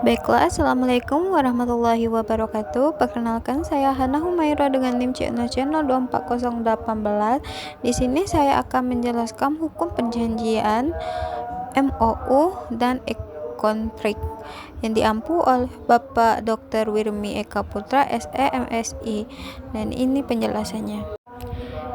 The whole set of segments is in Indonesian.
Baiklah, Assalamualaikum warahmatullahi wabarakatuh. Perkenalkan, saya Hana Humaira dengan NIM channel 24018. Di sini saya akan menjelaskan hukum perjanjian, MOU, dan e-kontrak yang diampu oleh Bapak Dr. Wirmi Eka Putra, SE, MSI. Dan ini penjelasannya.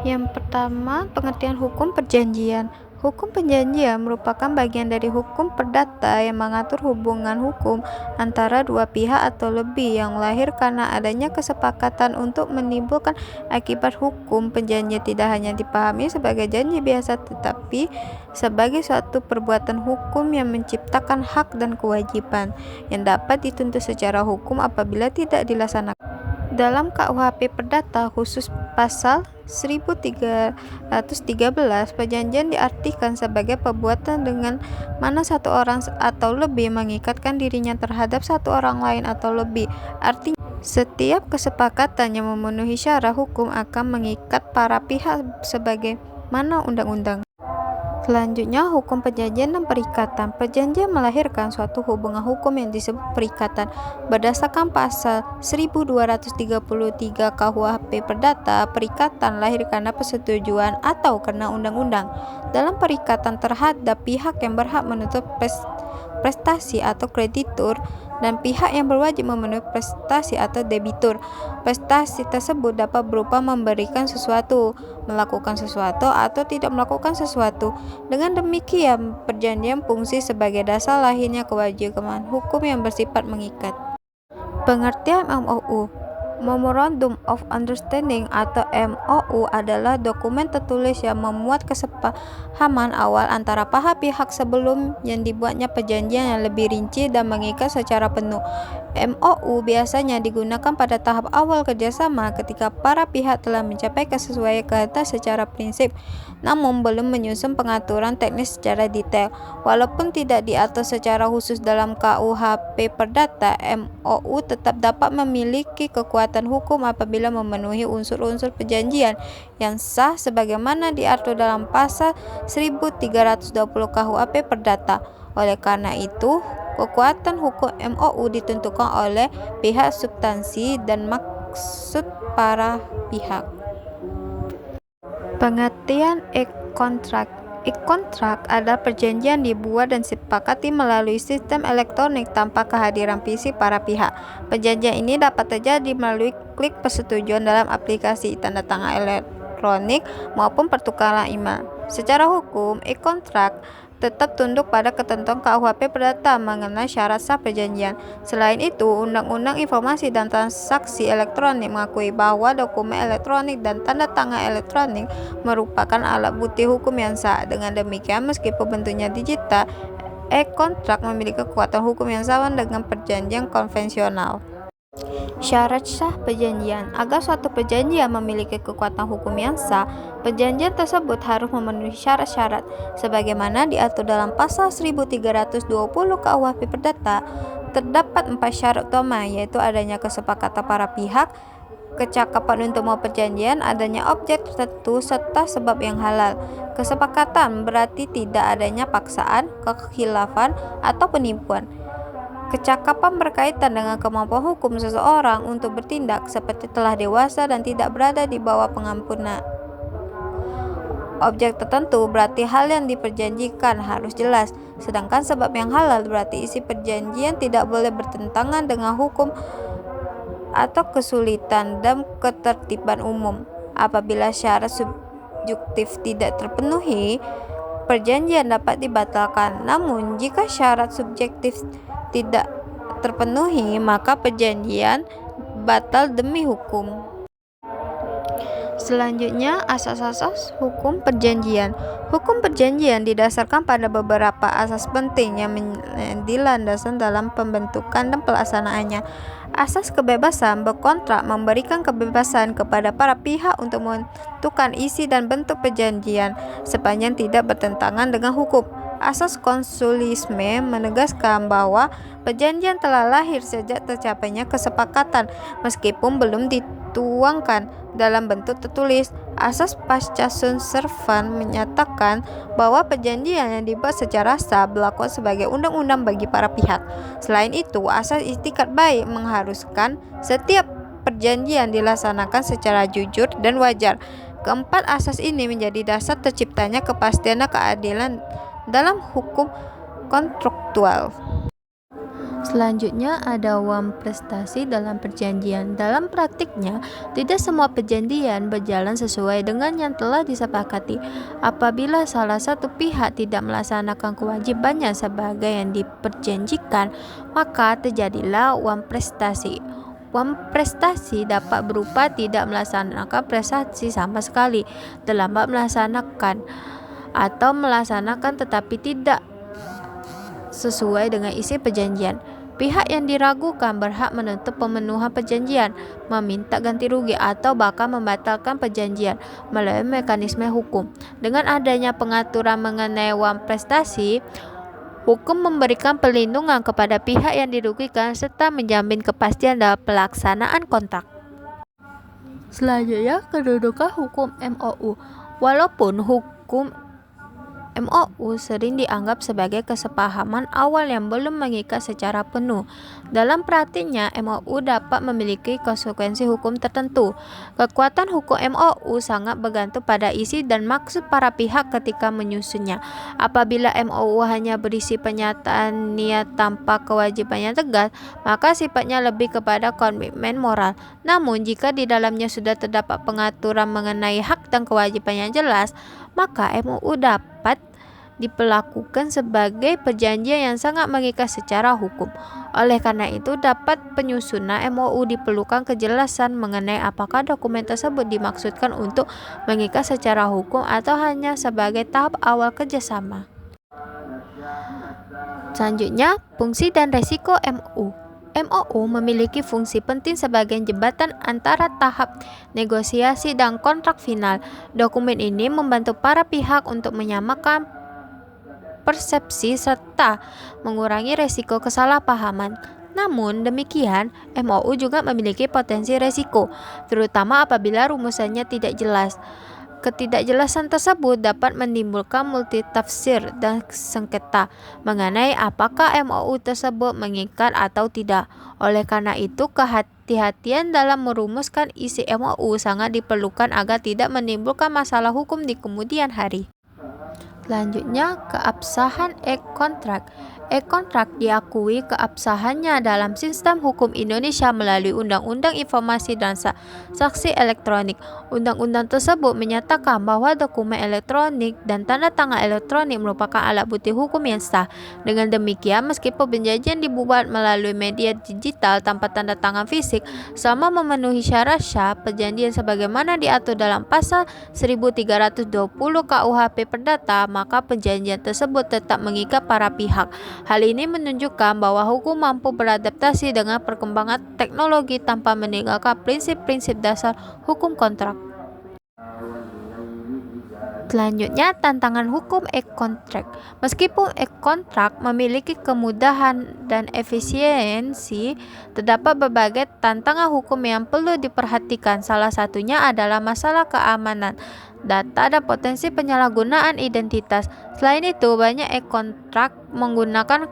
Yang pertama, pengertian hukum perjanjian. Hukum perjanjian merupakan bagian dari hukum perdata yang mengatur hubungan hukum antara dua pihak atau lebih yang lahir karena adanya kesepakatan untuk menimbulkan akibat. Hukum perjanjian tidak hanya dipahami sebagai janji biasa, tetapi sebagai suatu perbuatan hukum yang menciptakan hak dan kewajiban yang dapat dituntut secara hukum apabila tidak dilaksanakan. Dalam KUHP Perdata khusus pasal 1313, perjanjian diartikan sebagai perbuatan dengan mana satu orang atau lebih mengikatkan dirinya terhadap satu orang lain atau lebih. Artinya, setiap kesepakatan yang memenuhi syarat hukum akan mengikat para pihak sebagaimana undang-undang. Selanjutnya, hukum perjanjian dan perikatan. Perjanjian melahirkan suatu hubungan hukum yang disebut perikatan. Berdasarkan pasal 1233 KUHP Perdata, perikatan lahir karena persetujuan atau karena undang-undang. Dalam perikatan terhadap pihak yang berhak menuntut prestasi atau kreditur dan pihak yang berwajib memenuhi prestasi atau debitur. Prestasi tersebut dapat berupa memberikan sesuatu, melakukan sesuatu, atau tidak melakukan sesuatu. Dengan demikian, perjanjian fungsi sebagai dasar lahirnya kewajiban hukum yang bersifat mengikat. Pengertian MOU. Memorandum of Understanding atau MOU adalah dokumen tertulis yang memuat kesepahaman awal antara pihak sebelum yang dibuatnya perjanjian yang lebih rinci dan mengikat secara penuh. MOU biasanya digunakan pada tahap awal kerjasama ketika para pihak telah mencapai kesesuaian kata secara prinsip, namun belum menyusun pengaturan teknis secara detail. Walaupun tidak diatur secara khusus dalam KUHP Perdata, MOU tetap dapat memiliki kekuatan hukum apabila memenuhi unsur-unsur perjanjian yang sah sebagaimana diatur dalam pasal 1320 KUHP Perdata. Oleh karena itu, kekuatan hukum MOU ditentukan oleh pihak substansi dan maksud para pihak. Pengertian e-kontrak. E-kontrak adalah perjanjian dibuat dan disepakati melalui sistem elektronik tanpa kehadiran fisik para pihak. Perjanjian ini dapat terjadi melalui klik persetujuan dalam aplikasi tanda tangan elektronik maupun pertukaran email. Secara hukum, e-kontrak tetap tunduk pada ketentuan KUHP Perdata mengenai syarat sah perjanjian. Selain itu, Undang-Undang Informasi dan Transaksi Elektronik mengakui bahwa dokumen elektronik dan tanda tangan elektronik merupakan alat bukti hukum yang sah. Dengan demikian, meskipun bentuknya digital, e-kontrak memiliki kekuatan hukum yang sama dengan perjanjian konvensional. Syarat sah perjanjian. Agar suatu perjanjian memiliki kekuatan hukum yang sah, perjanjian tersebut harus memenuhi syarat-syarat sebagaimana diatur dalam pasal 1320 KUHP Perdata. Terdapat 4 syarat utama, yaitu adanya kesepakatan para pihak, kecakapan untuk mau perjanjian, adanya objek tertentu, serta sebab yang halal. Kesepakatan berarti tidak adanya paksaan, kekhilafan, atau penipuan. Kecakapan berkaitan dengan kemampuan hukum seseorang untuk bertindak seperti telah dewasa dan tidak berada di bawah pengampunan. Objek tertentu berarti hal yang diperjanjikan harus jelas, sedangkan sebab yang halal berarti isi perjanjian tidak boleh bertentangan dengan hukum atau kesulitan dan ketertiban umum. Apabila syarat subjektif tidak terpenuhi, perjanjian dapat dibatalkan. Namun, jika syarat subjektif tidak terpenuhi, maka perjanjian batal demi hukum. Selanjutnya, asas-asas hukum perjanjian. Hukum perjanjian didasarkan pada beberapa asas penting yang menjadi landasan dalam pembentukan dan pelaksanaannya. Asas kebebasan berkontrak memberikan kebebasan kepada para pihak untuk menentukan isi dan bentuk perjanjian sepanjang tidak bertentangan dengan hukum. Asas konsulisme menegaskan bahwa perjanjian telah lahir sejak tercapainya kesepakatan meskipun belum dituangkan dalam bentuk tertulis. Asas pasca sunt servant menyatakan bahwa perjanjian yang dibuat secara sah berlaku sebagai undang-undang bagi para pihak. Selain itu, asas itikad baik mengharuskan setiap perjanjian dilaksanakan secara jujur dan wajar. Keempat asas ini menjadi dasar terciptanya kepastian dan keadilan dalam hukum kontraktual. Selanjutnya ada uang prestasi dalam perjanjian. Dalam praktiknya, tidak semua perjanjian berjalan sesuai dengan yang telah disepakati. Apabila salah satu pihak tidak melaksanakan kewajibannya sebagai yang diperjanjikan, maka terjadilah uang prestasi. Uang prestasi dapat berupa tidak melaksanakan prestasi sama sekali, terlambat melaksanakan, atau melaksanakan tetapi tidak sesuai dengan isi perjanjian. Pihak yang diragukan berhak menuntut pemenuhan perjanjian, meminta ganti rugi, atau bahkan membatalkan perjanjian melalui mekanisme hukum. Dengan adanya pengaturan mengenai uang prestasi, hukum memberikan perlindungan kepada pihak yang dirugikan serta menjamin kepastian dalam pelaksanaan kontrak. Selanjutnya, kedudukan hukum MOU. Walaupun hukum MOU sering dianggap sebagai kesepahaman awal yang belum mengikat secara penuh, dalam praktiknya MOU dapat memiliki konsekuensi hukum tertentu. Kekuatan hukum MOU sangat bergantung pada isi dan maksud para pihak ketika menyusunnya. Apabila MOU hanya berisi pernyataan niat tanpa kewajiban yang tegas, maka sifatnya lebih kepada komitmen moral. Namun, jika di dalamnya sudah terdapat pengaturan mengenai hak dan kewajiban yang jelas, maka MOU dapat diperlakukan sebagai perjanjian yang sangat mengikat secara hukum. Oleh karena itu, dapat penyusunan MOU diperlukan kejelasan mengenai apakah dokumen tersebut dimaksudkan untuk mengikat secara hukum atau hanya sebagai tahap awal kerjasama. Selanjutnya, fungsi dan resiko MOU. MOU memiliki fungsi penting sebagai jembatan antara tahap negosiasi dan kontrak final. Dokumen ini membantu para pihak untuk menyamakan persepsi serta mengurangi resiko kesalahpahaman. Namun demikian, MOU juga memiliki potensi resiko, terutama apabila rumusannya tidak jelas. Ketidakjelasan tersebut dapat menimbulkan multitafsir dan sengketa mengenai apakah MOU tersebut mengikat atau tidak. Oleh karena itu, kehati-hatian dalam merumuskan isi MOU sangat diperlukan agar tidak menimbulkan masalah hukum di kemudian hari. Selanjutnya, keabsahan e-kontrak. E-kontrak diakui keabsahannya dalam sistem hukum Indonesia melalui Undang-Undang Informasi dan Transaksi Elektronik. Undang-undang tersebut menyatakan bahwa dokumen elektronik dan tanda tangan elektronik merupakan alat bukti hukum yang sah. Dengan demikian, meskipun perjanjian dibuat melalui media digital tanpa tanda tangan fisik, selama memenuhi syarat sah perjanjian sebagaimana diatur dalam pasal 1320 KUHP Perdata, maka perjanjian tersebut tetap mengikat para pihak. Hal ini menunjukkan bahwa hukum mampu beradaptasi dengan perkembangan teknologi tanpa meninggalkan prinsip-prinsip dasar hukum kontrak. Selanjutnya, tantangan hukum e-kontrak. Meskipun e-kontrak memiliki kemudahan dan efisiensi, terdapat berbagai tantangan hukum yang perlu diperhatikan. Salah satunya adalah masalah keamanan data dan potensi penyalahgunaan identitas. Selain itu, banyak e-kontrak menggunakan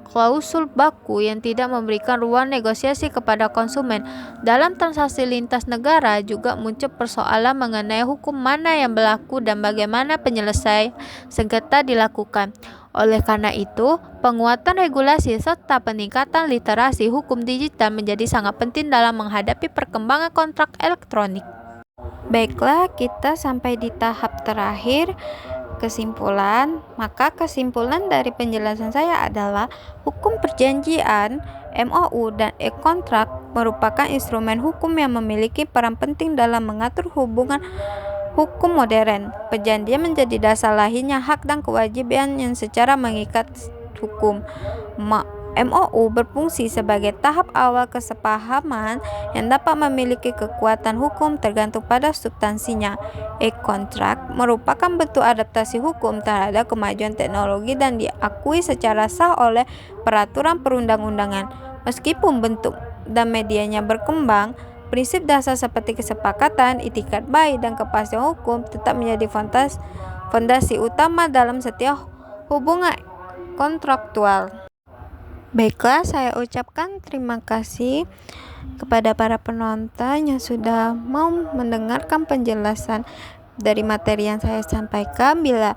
klausul baku yang tidak memberikan ruang negosiasi kepada konsumen. Dalam transaksi lintas negara juga muncul persoalan mengenai hukum mana yang berlaku dan bagaimana penyelesaian sengketa dilakukan. Oleh karena itu, penguatan regulasi serta peningkatan literasi hukum digital menjadi sangat penting dalam menghadapi perkembangan kontrak elektronik. Baiklah, kita sampai di tahap terakhir, kesimpulan. Maka kesimpulan dari penjelasan saya adalah hukum perjanjian, MOU, dan e-kontrak merupakan instrumen hukum yang memiliki peran penting dalam mengatur hubungan hukum modern. Perjanjian menjadi dasar lahirnya hak dan kewajiban yang secara mengikat hukum. MOU berfungsi sebagai tahap awal kesepahaman yang dapat memiliki kekuatan hukum tergantung pada substansinya. E-kontrak merupakan bentuk adaptasi hukum terhadap kemajuan teknologi dan diakui secara sah oleh peraturan perundang-undangan. Meskipun bentuk dan medianya berkembang, Prinsip dasar seperti kesepakatan, itikat baik, dan kepastian hukum tetap menjadi fondasi utama dalam setiap hubungan kontraktual. Baiklah, saya ucapkan terima kasih kepada para penonton yang sudah mau mendengarkan penjelasan dari materi yang saya sampaikan. Bila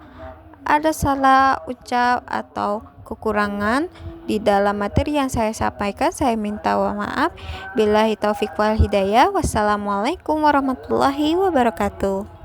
ada salah ucap atau kekurangan di dalam materi yang saya sampaikan, saya minta maaf. Billahi taufik wal hidayah. Wassalamualaikum warahmatullahi wabarakatuh.